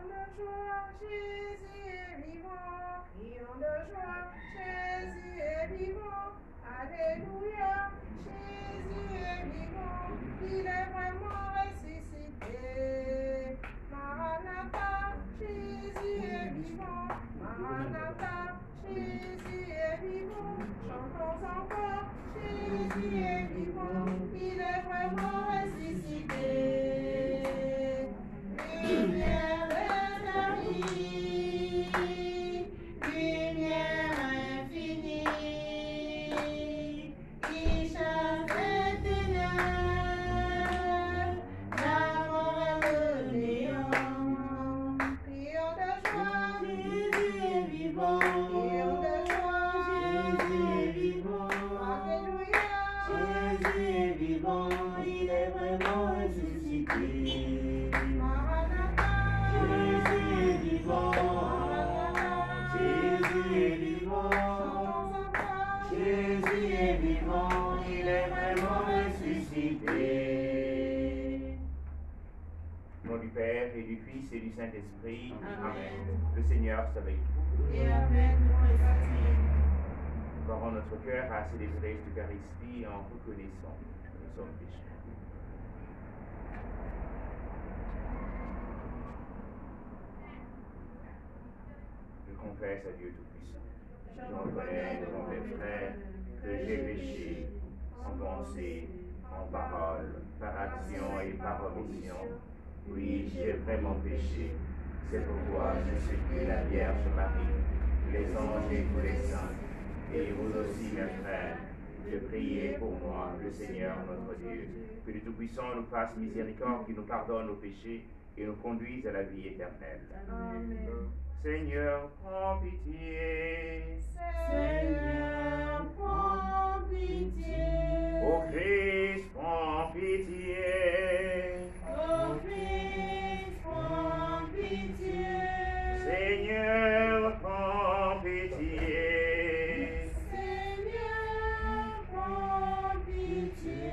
de joie, Jésus est vivant. Crions de joie, Jésus est vivant. Alléluia, Jésus est vivant. Il est vraiment ressuscité. Maranatha, Jésus est vivant. Maranatha, Jésus est vivant. Chantons encore, Jésus est vivant. Il est vraiment ressuscité. Lumière éternelle, lumière infinie, qui chasse les ténèbres, la mort et le néant. Crions de joie, Jésus est vivant. Crions de joie, Jésus est vivant. Alléluia, Jésus est vivant. Il est vraiment ressuscité. Maranatha, Jésus est vivant. Maranatha, Jésus est vivant. Jésus est vivant. Il est vraiment ressuscité. Au nom du Père et du Fils et du Saint-Esprit. Amen. Le Seigneur soit avec vous. Et avec toi aussi. Préparons notre cœur à célébrer l'Eucharistie en reconnaissant que nous sommes pécheurs. Je confesse à Dieu Tout-Puissant. Je reconnais devant mes frères que j'ai péché en pensée, en parole, par action et par omission. Oui, j'ai vraiment péché. C'est pourquoi je supplie la Vierge Marie, les anges et tous les saints, et vous aussi, mes frères, de prier pour moi, le Seigneur notre Dieu, que le Tout-Puissant nous fasse miséricorde, qu'il nous pardonne nos péchés et nous conduise à la vie éternelle. Amen. Seigneur, prends pitié. Seigneur, prends pitié. Ô Christ, prends pitié. Ô Christ, prends pitié. Seigneur, prends pitié. Seigneur, prends pitié.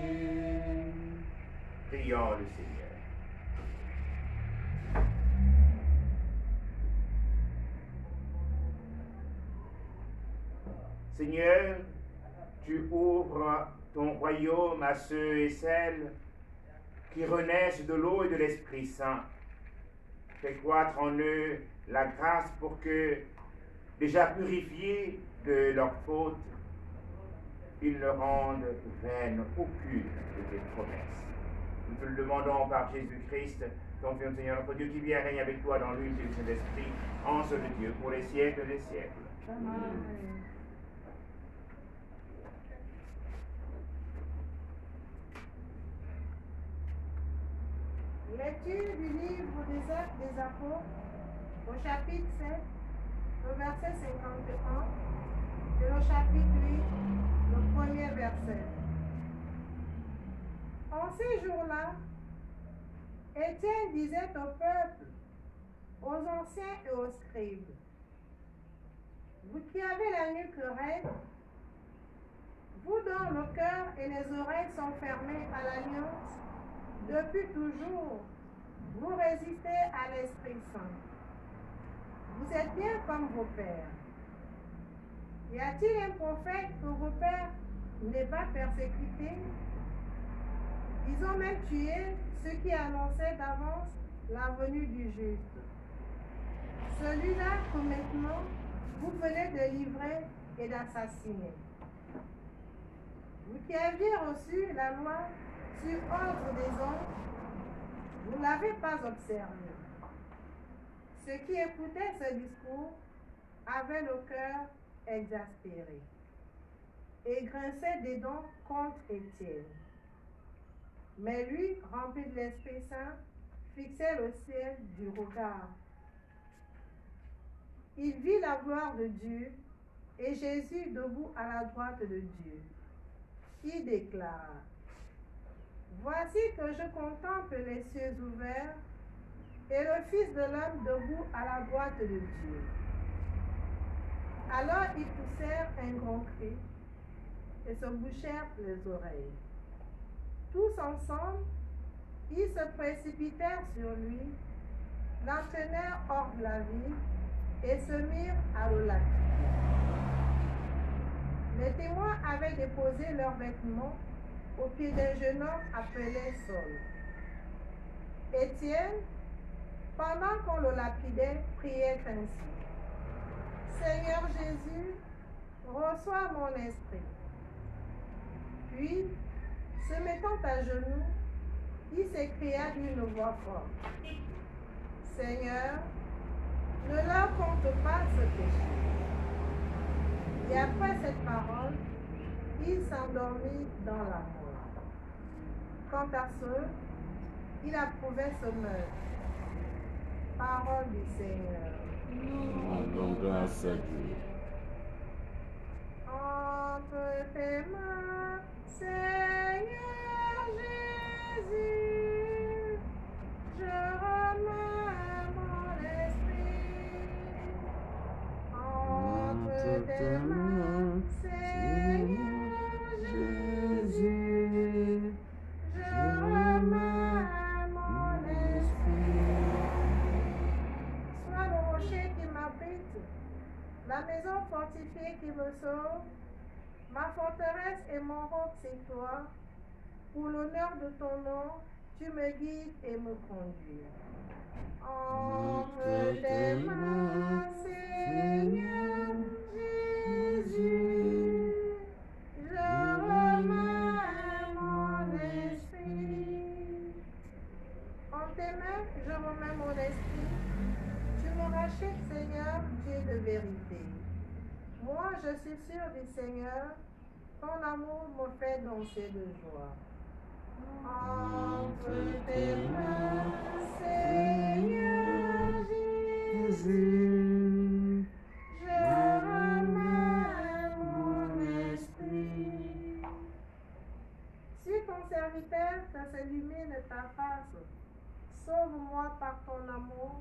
Prions le Seigneur. Seigneur, tu ouvres ton royaume à ceux et celles qui renaissent de l'eau et de l'Esprit Saint. Fais croître en eux la grâce pour que, déjà purifiés de leurs fautes, ils ne rendent vaine aucune de tes promesses. Nous te le demandons par Jésus-Christ, ton Fils, Seigneur notre Dieu, qui vit et règne avec toi dans l'unité du Saint-Esprit, en seul Dieu, pour les siècles des siècles. Amen. Lecture du livre des Actes des Apôtres, au chapitre 7, au verset 51, et au chapitre 8, le premier verset. En ces jours-là, Étienne disait au peuple, aux anciens et aux scribes, vous qui avez la nuque raide, vous dont le cœur et les oreilles sont fermés à l'alliance, depuis toujours, vous résistez à l'Esprit Saint. Vous êtes bien comme vos pères. Y a-t-il un prophète que vos pères n'aient pas persécuté? Ils ont même tué ceux qui annonçaient d'avance la venue du juste. Celui-là que maintenant vous venez de livrer et d'assassiner. Vous qui aviez reçu la loi sur ordre des hommes, vous ne l'avez pas observé. Ceux qui écoutaient ce discours avaient le cœur exaspéré et grinçaient des dents contre Étienne. Mais lui, rempli de l'Esprit Saint, fixait le ciel du regard. Il vit la gloire de Dieu et Jésus debout à la droite de Dieu. Il déclare, voici que je contemple les cieux ouverts et le Fils de l'homme debout à la droite de Dieu. Alors ils poussèrent un grand cri et se bouchèrent les oreilles. Tous ensemble, ils se précipitèrent sur lui l'entraînèrent hors de la ville et se mirent à le lapider. Les témoins avaient déposé leurs vêtements au pied d'un jeune homme appelé Saul. Étienne, pendant qu'on le lapidait, priait ainsi: Seigneur Jésus, reçois mon esprit. Puis, se mettant à genoux, il s'écria d'une voix forte: Seigneur, ne leur compte pas ce péché. Et après cette parole, il s'endormit dans la mort. Quant à ceux, il approuvait ce meurtre. Parole du Seigneur. Rendons grâce à Dieu. Entre tes mains, Seigneur Jésus, je remets mon esprit. Entre tes mains, Seigneur Jésus, je remets mon esprit. Sois le rocher qui m'abrite, la maison fortifiée qui me sauve, ma forteresse et mon roc, c'est toi. Pour l'honneur de ton nom, tu me guides et me conduis. Entre tes mains, Seigneur Jésus, je remets mon esprit. En tes mains, je remets mon esprit. Tu me rachètes, Seigneur, Dieu de vérité. Moi, je suis sûr du Seigneur, ton amour me fait danser de joie. Entre tes mains, Seigneur Jésus, je remets mon esprit. Si ton serviteur s'illumine ta face, sauve-moi par ton amour.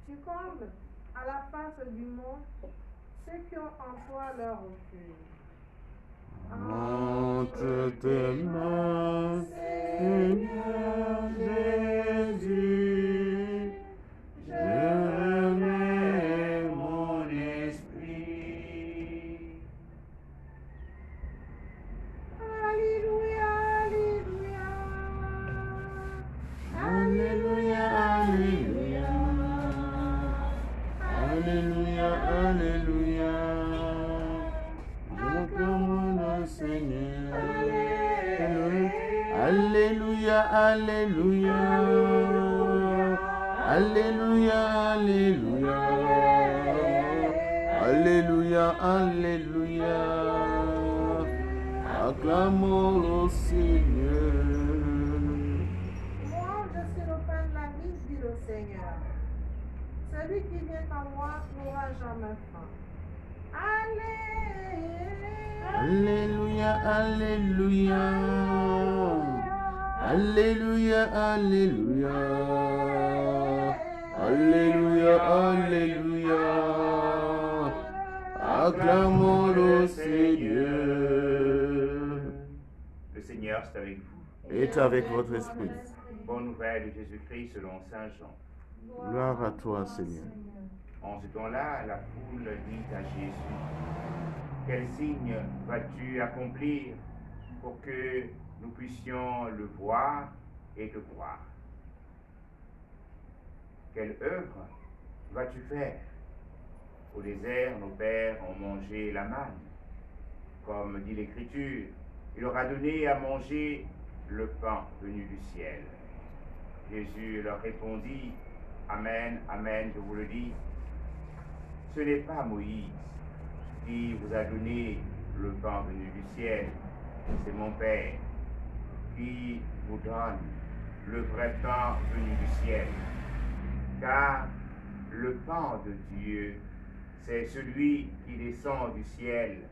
Tu combles à la face du monde ceux qui ont en toi leur refuge. Entre tes mains, Seigneur Jésus, je remets mon esprit. Alléluia, Alléluia. Alléluia, Alléluia. Alléluia, Alléluia. J'acclame le Seigneur. Alléluia, Alléluia. Alléluia, Alléluia. Alléluia, Alléluia. Acclamons le Seigneur. Moi, je suis le pain de la vie, dit le Seigneur. Celui qui vient à moi n'aura jamais faim. Alléluia, Alléluia. Alléluia, Alléluia. Alléluia, Alléluia. Acclamons le Seigneur. Le Seigneur est avec vous. Est avec votre esprit. Bonne nouvelle de Jésus-Christ selon Saint Jean. Gloire à toi, Seigneur. En ce temps-là, la foule dit à Jésus: Quel signe vas-tu accomplir pour que nous puissions le voir et te croire? Quelle œuvre vas-tu faire? Au désert, nos pères ont mangé la manne. Comme dit l'Écriture, il leur a donné à manger le pain venu du ciel. Jésus leur répondit: Amen, amen, je vous le dis, ce n'est pas Moïse qui vous a donné le pain venu du ciel, c'est mon Père qui vous donne le vrai pain venu du ciel. Car le pain de Dieu, c'est celui qui descend du ciel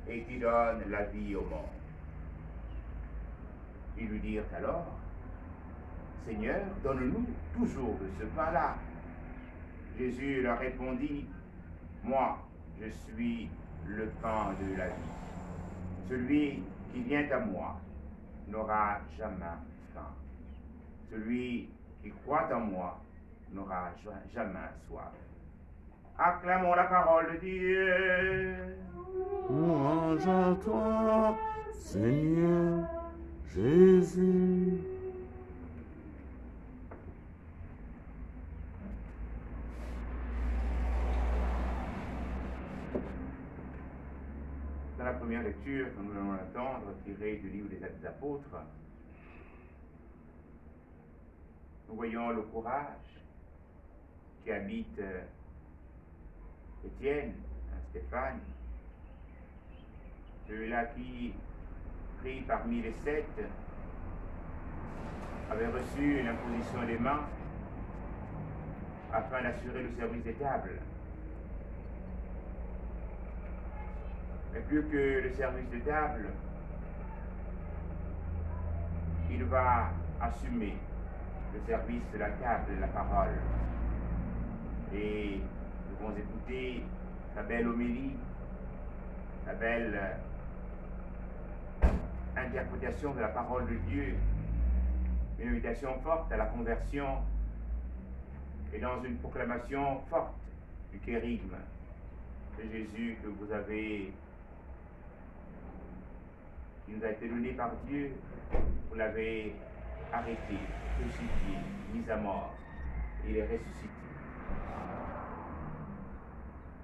et qui donne la vie au monde. Ils lui dirent alors: Seigneur, donne-nous toujours de ce pain-là. Jésus leur répondit: Moi, je suis le pain de la vie. Celui qui vient à moi n'aura jamais faim. Celui qui croit en moi n'aura jamais soif. Acclamons la parole de Dieu. Louange à toi, Seigneur Jésus. Dans la première lecture que nous allons entendre, tirée du livre des Actes des Apôtres, nous voyons le courage qui habite Étienne, Stéphane, celui-là qui, pris parmi les 7, avait reçu l'imposition des mains afin d'assurer le service des tables. Mais plus que le service de table, il va assumer le service de la table, de la parole. Et nous allons écouter sa belle homélie, sa belle interprétation de la parole de Dieu, une invitation forte à la conversion et dans une proclamation forte du kérigme de Jésus que vous avez, qui nous a été donné par Dieu. Vous l'avez arrêté, crucifié, mis à mort. Il est ressuscité.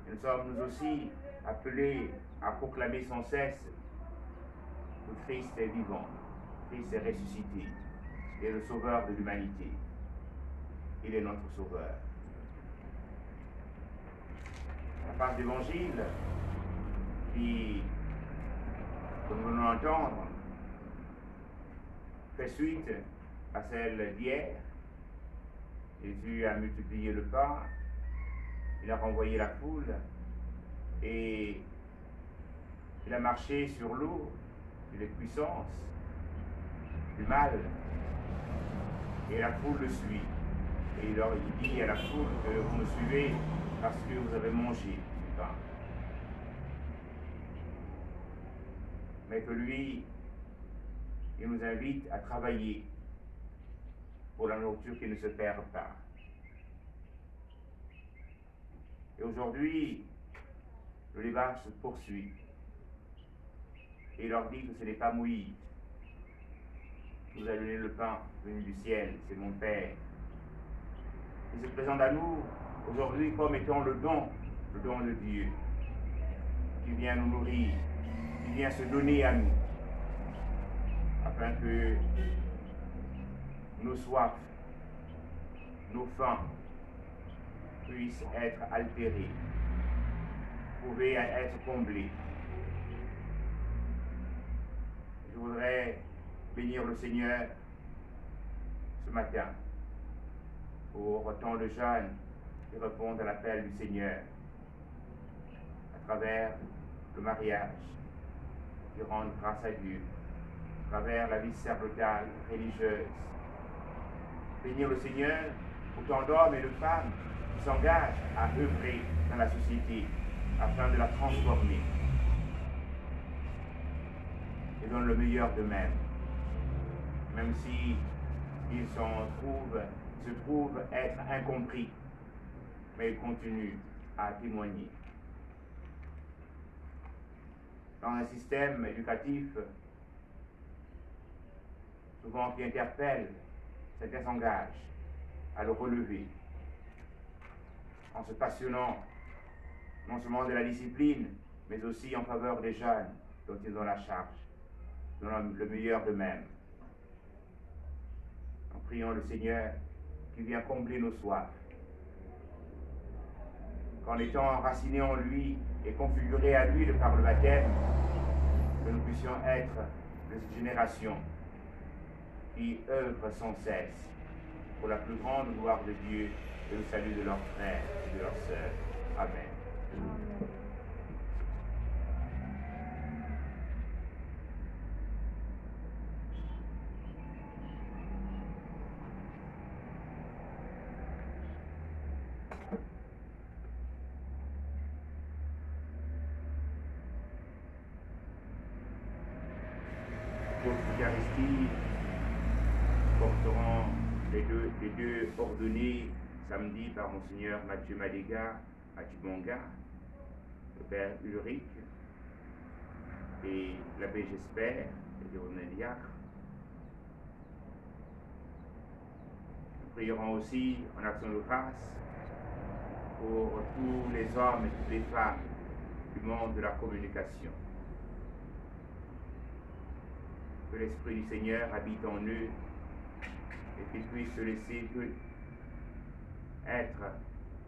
Et nous sommes nous aussi appelés à proclamer sans cesse que Christ est vivant, Christ est ressuscité, il est le sauveur de l'humanité. Il est notre sauveur. La part d'évangile que nous venons d'entendre fait suite à celle d'hier. Jésus a multiplié le pain, il a renvoyé la foule et il a marché sur l'eau, sur les puissances du mal, et la foule le suit. Et il dit à la foule que vous me suivez parce que vous avez mangé du pain. Mais que lui, il nous invite à travailler pour la nourriture qui ne se perd pas. Et aujourd'hui, le débat se poursuit. Et il leur dit que ce n'est pas Moïse qui vous a donné le pain venu du ciel, c'est mon Père. Il se présente à nous aujourd'hui comme étant le don de Dieu, qui vient nous nourrir, qui vient se donner à nous, afin que nos soifs, nos faims puissent être altérés, pouvaient être comblés. Je voudrais bénir le Seigneur ce matin pour tant de jeunes qui répondent à l'appel du Seigneur à travers le mariage, qui rendent grâce à Dieu, à travers la vie sacerdotale, religieuse. Bénir le Seigneur pour tant d'hommes et de femmes qui s'engagent à œuvrer dans la société afin de la transformer et donnent le meilleur d'eux-mêmes, même si ils se trouvent être incompris, mais ils continuent à témoigner. Dans un système éducatif souvent qui interpelle, certains s'engagent à le relever en se passionnant non seulement de la discipline, mais aussi en faveur des jeunes dont ils ont la charge, donnant le meilleur d'eux-mêmes. En priant le Seigneur qui vient combler nos soifs, qu'en étant enracinés en lui et configurés à lui par le baptême, que nous puissions être de cette génération qui œuvre sans cesse pour la plus grande gloire de Dieu et le salut de leurs frères et de leurs sœurs. Amen. Amen. Pour l'Eucharistie porteront les deux ordonnées samedi par Monseigneur Mathieu Madéga à Tubonga, le Père Ulrich et l'abbé J'espère et le diacre. Nous prierons aussi en action de grâce pour tous les hommes et toutes les femmes du monde de la communication. Que l'Esprit du Seigneur habite en eux et qu'ils puissent se laisser être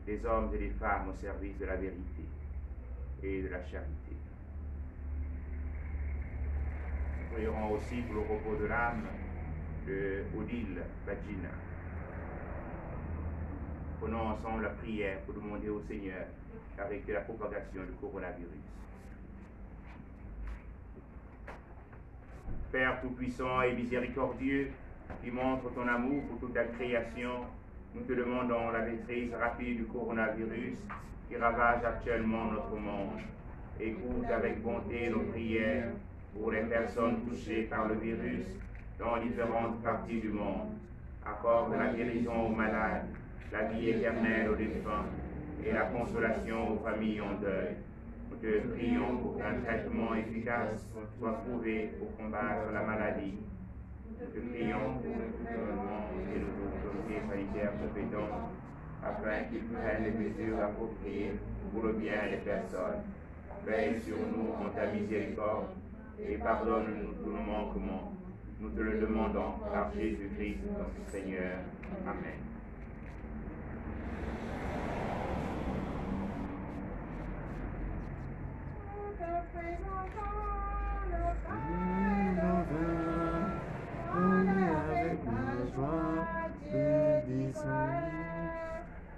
des hommes et des femmes au service de la vérité et de la charité. Nous prierons aussi pour le repos de l'âme de Odile Badjina. Prenons ensemble la prière pour demander au Seigneur d'arrêter la propagation du coronavirus. Père Tout-Puissant et Miséricordieux, qui montre ton amour pour toute la création, nous te demandons la maîtrise rapide du coronavirus qui ravage actuellement notre monde. Écoute avec bonté nos prières pour les personnes touchées par le virus dans différentes parties du monde. Accorde la guérison aux malades, la vie éternelle aux défunts et la consolation aux familles en deuil. Nous te prions pour qu'un traitement efficace soit trouvé pour combattre la maladie. Nous te prions pour le gouvernement et nos autorités sanitaires compétentes afin qu'ils prennent les mesures appropriées pour le bien des personnes. Veille sur nous en ta miséricorde et pardonne-nous tous nos manquements. Nous te le demandons par Jésus-Christ notre Seigneur. Amen.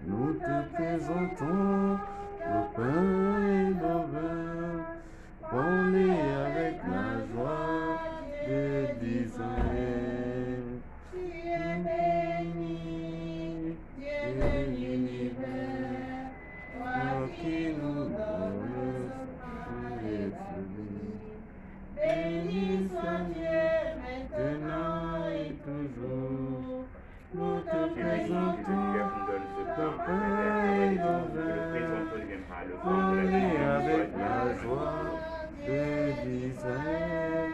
Nous te présentons le pain et le vin, on est avec la joie de d'Israël. Tu es béni, Dieu de l'univers, toi qui nous donnes tout et tout. Béni soit Dieu maintenant et toujours. Nous te présentons le pain et le vin, on est avec la joie de d'Israël.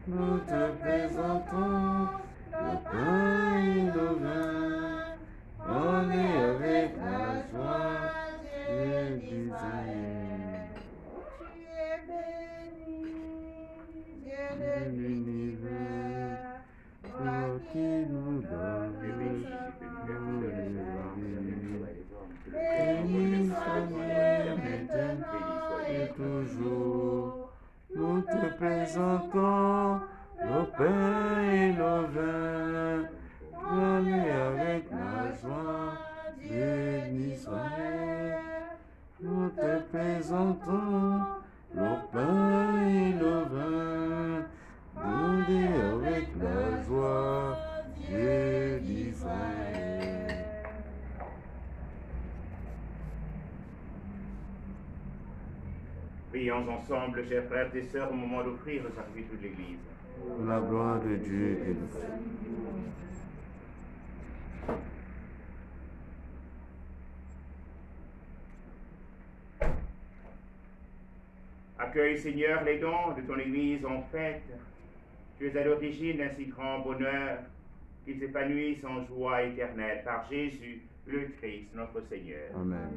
Nous te présentons le pain et le vin, on est avec la joie de d'Israël. Tu es béni, Dieu de l'univers, toi qui nous donnes béni soit Dieu maintenant et toujours. Nous te présentons le pain et le vin, on est avec la joie d'Israël. Nous te présentons le pain et le vin, on est avec la joie d'Israël. Prions ensemble, chers frères et sœurs, au moment d'offrir le sacrifice de l'Église. La gloire de Dieu et de Christ. Accueille, Seigneur, les dons de ton Église en fête. Tu es à l'origine d'un si grand bonheur qu'ils s'épanouissent en joie éternelle par Jésus, le Christ, notre Seigneur. Amen.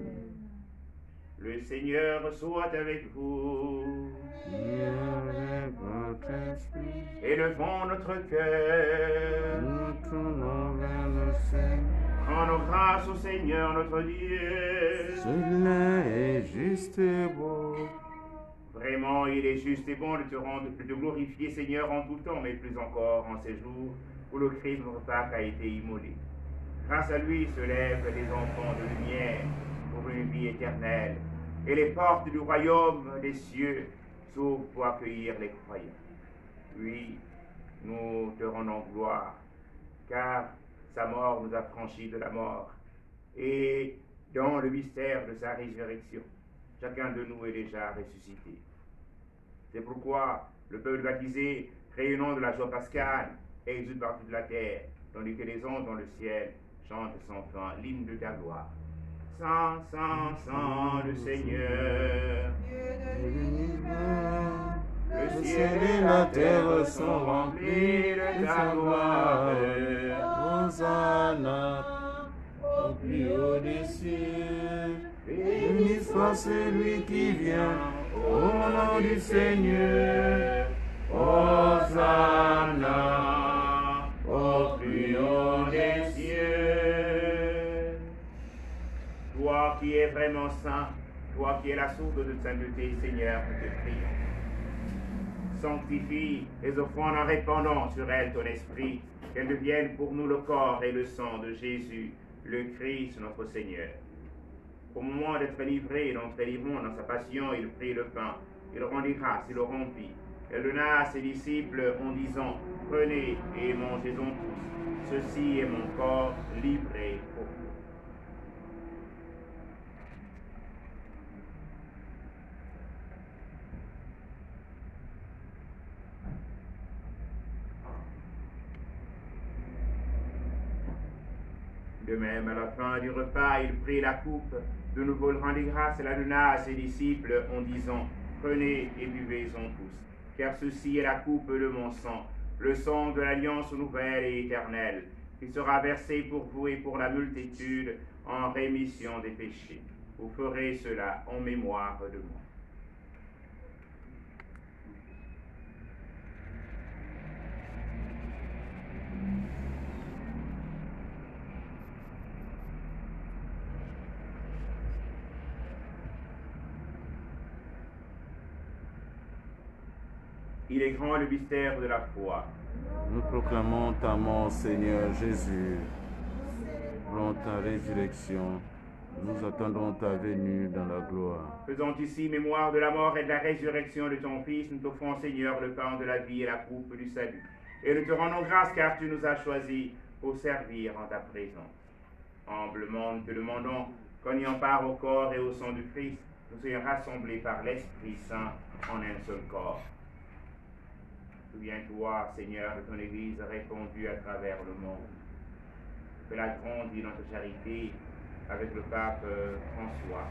Le Seigneur soit avec vous. Et avec votre esprit, Élevons notre cœur. nous tournons vers le ciel. Rendons grâce au Seigneur notre Dieu. Cela est juste et beau. Vraiment, il est juste et bon de te glorifier, Seigneur, en tout temps, mais plus encore en ces jours où le Christ notre Pâques a été immolé. Grâce à lui se lèvent les enfants de lumière pour une vie éternelle, et les portes du royaume des cieux s'ouvrent pour accueillir les croyants. Oui, nous te rendons gloire, car sa mort nous a franchis de la mort, et dans le mystère de sa résurrection, chacun de nous est déjà ressuscité. C'est pourquoi le peuple baptisé, rayonnant de la joie pascale, exulte par toute la terre, tandis que les anges dans le ciel Chante, enfants, l'hymne de ta gloire. Saint, Saint, Saint, le Seigneur. Dieu de l'univers, Le ciel et la terre sont remplis de ta gloire. Hosanna, au plus haut des cieux. Béni soit celui qui vient au nom du Seigneur. Hosanna, Au plus haut des cieux. Toi qui es vraiment saint, toi qui es la source de sainteté, Seigneur, nous te prions. Sanctifie les offrandes en répandant sur elles ton esprit, qu'elles deviennent pour nous le corps et le sang de Jésus, le Christ, notre Seigneur. Au moment d'être livré, d'entrer livrons dans sa passion, il prit le pain, il rendit grâce, il le rompit. Elle donna à ses disciples en disant, prenez et mangez-en tous, ceci est mon corps livré pour vous. De même, à la fin du repas, il prit la coupe, de nouveau il rendit grâce et la donna à ses disciples en disant, prenez et buvez-en tous, car ceci est la coupe de mon sang, le sang de l'alliance nouvelle et éternelle, qui sera versé pour vous et pour la multitude en rémission des péchés. Vous ferez cela en mémoire de moi. Il est grand le mystère de la foi. Nous proclamons ta mort, Seigneur Jésus. Pour ta résurrection, nous attendons ta venue dans la gloire. Faisant ici mémoire de la mort et de la résurrection de ton Fils, nous t'offrons, Seigneur, le pain de la vie et la coupe du salut. Et nous te rendons grâce car tu nous as choisis pour servir en ta présence. Humblement, nous te demandons qu'en ayant part au corps et au sang du Christ, nous soyons rassemblés par l'Esprit Saint en un seul corps. Souviens-toi, Seigneur, de ton Église répandue à travers le monde. Fais-la grandir dans ta charité avec le pape François,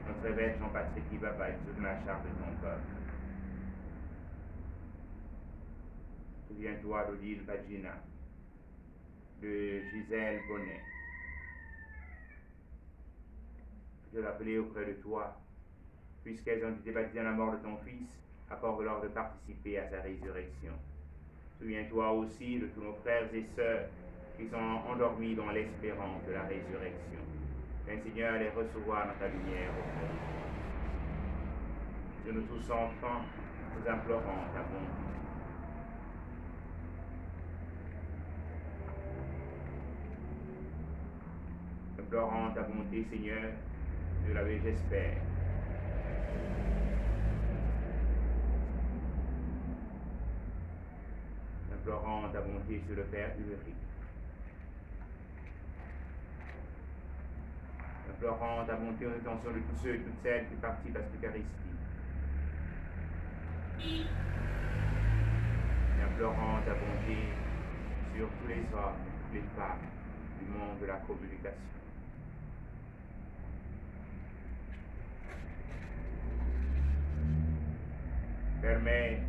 notre évêque Jean-Patrick Ibaba et toute la charge de ton peuple. Souviens-toi d'Odile Vagina, de Gisèle Bonnet. Je l'appelais auprès de toi, puisqu'elles ont été baptisées dans la mort de ton Fils, accorde-leur de participer à sa résurrection. Souviens-toi aussi de tous nos frères et sœurs qui sont endormis dans l'espérance de la résurrection. Viens, Seigneur, les recevoir dans ta lumière auprès de nous tous enfants, nous implorons ta bonté. Implorons ta bonté, Seigneur, je l'avais, j'espère. Implorons ta bonté sur le Père Ulrich. Implorons ta bonté en intention de tous ceux et toutes celles qui participent à cette Eucharistie. Et implorons ta bonté sur tous les hommes et toutes les femmes du monde de la communication. Permets,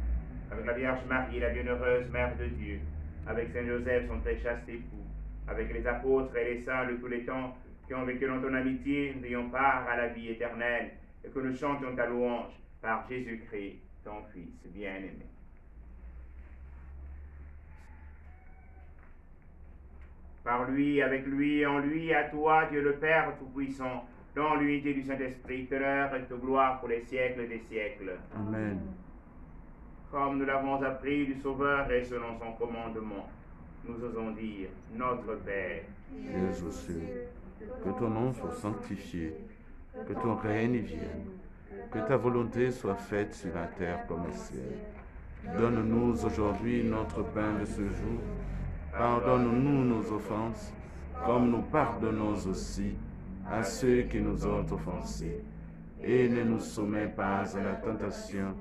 avec la Vierge Marie, la bienheureuse Mère de Dieu, avec Saint Joseph, son très chaste époux, avec les apôtres et les saints de tous les temps qui ont vécu dans ton amitié, nous ayons part à la vie éternelle et que nous chantions ta louange par Jésus-Christ, ton Fils bien-aimé. Par lui, avec lui, en lui, à toi, Dieu le Père Tout-Puissant, dans l'unité du Saint-Esprit, honneur et gloire pour les siècles des siècles. Amen. Comme nous l'avons appris du Sauveur et selon son commandement, nous osons dire, notre Père, qui es aux cieux, que ton nom soit sanctifié, que ton règne vienne, que ta volonté soit faite sur la terre comme au ciel. Donne-nous aujourd'hui notre pain de ce jour. Pardonne-nous nos offenses, comme nous pardonnons aussi à ceux qui nous ont offensés. Et ne nous soumets pas à la tentation,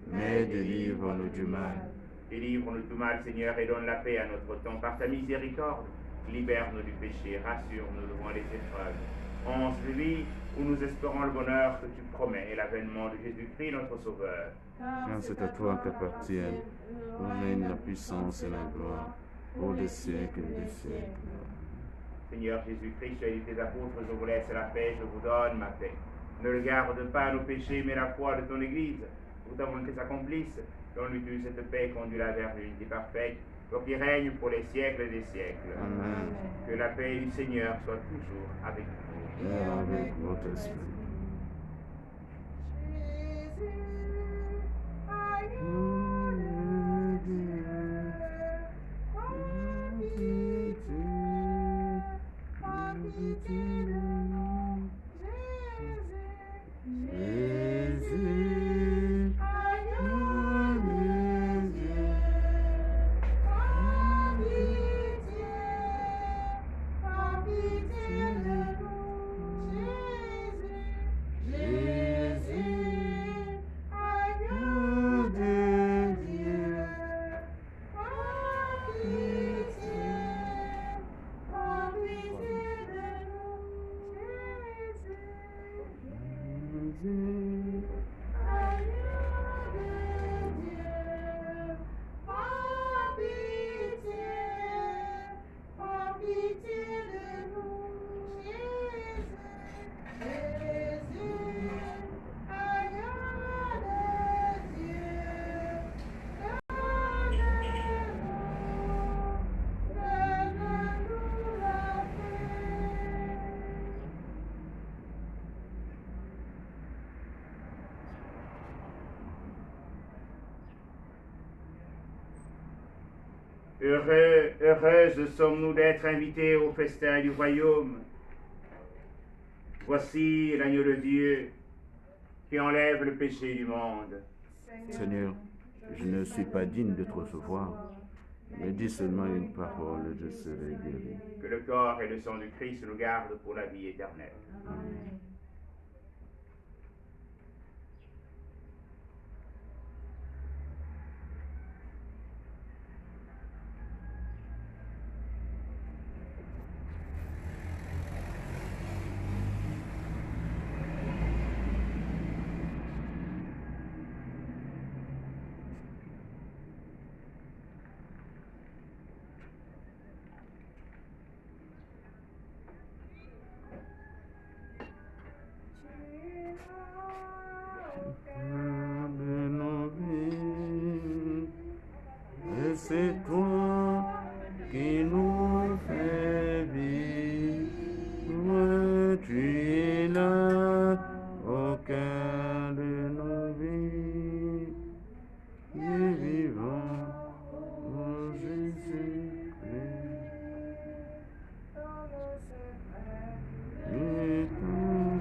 mais délivre-nous du mal. Délivre-nous du mal, Seigneur, et donne la paix à notre temps par ta miséricorde. Libère-nous du péché, rassure-nous devant les épreuves. En celui où nous espérons le bonheur que tu promets et l'avènement de Jésus-Christ, notre Sauveur. Car c'est à toi qu'appartiennent le règne, la puissance et la gloire, pour des siècles et des siècles. Seigneur Jésus-Christ, tu as dit tes apôtres, je vous laisse la paix, je vous donne ma paix. Ne regarde pas nos péchés, mais la foi de ton Église. Pour ta volonté s'accomplisse. Donne-lui cette paix, conduis-la vers l'unité parfaite, pour qu'il règne pour les siècles des siècles. Amen. Que la paix du Seigneur soit toujours avec vous. Et avec votre esprit. Heureuses sommes-nous d'être invités au festin du royaume. Voici l'agneau de Dieu qui enlève le péché du monde. Seigneur, je ne suis pas digne de te recevoir, mais dis seulement une parole, je serai guéri. Que le corps et le sang du Christ nous gardent pour la vie éternelle. Amen. C'est toi qui nous fais vivre, tu es là au cœur de nos vies, et vivant, oh Jésus-Christ. Et ton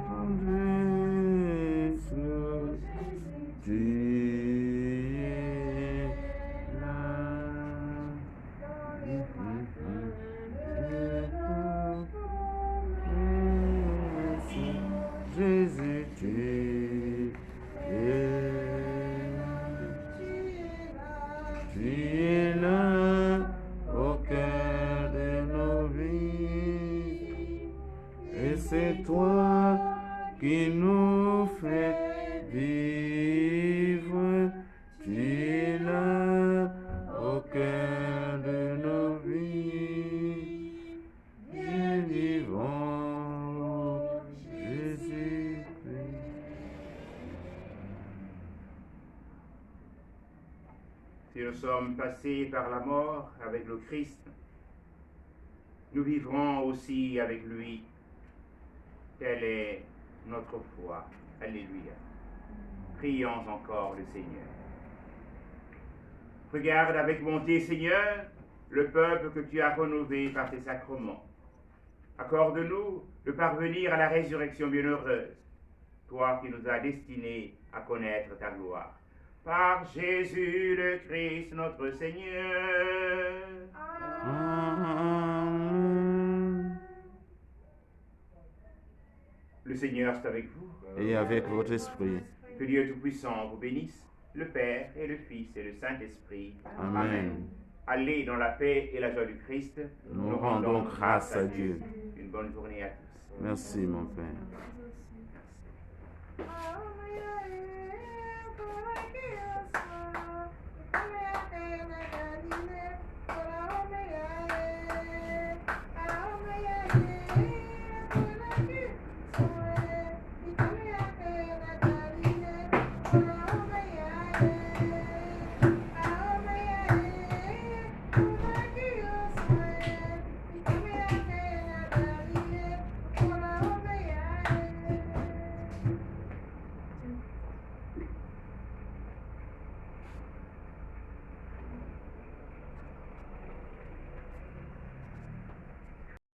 tendresse, tu Jésus, tu es là au cœur de nos vies, et c'est toi qui nous fais vivre, tu es là au cœur de nos vies, et vivons Jésus-Christ. Si nous sommes passés par la mort avec le Christ, nous vivrons aussi avec lui. Telle est notre foi. Alléluia. Prions encore le Seigneur. Regarde avec bonté, Seigneur, le peuple que tu as renouvelé par tes sacrements. Accorde-nous de parvenir à la résurrection bienheureuse, toi qui nous as destinés à connaître ta gloire. Par Jésus le Christ, notre Seigneur. Amen. Le Seigneur est avec vous. Et avec votre esprit. Que Dieu Tout-Puissant vous bénisse, le Père et le Fils et le Saint-Esprit. Amen. Allez dans la paix et la joie du Christ. Nous rendons grâce à Dieu. Une bonne journée à tous. Merci, mon Père. Amen.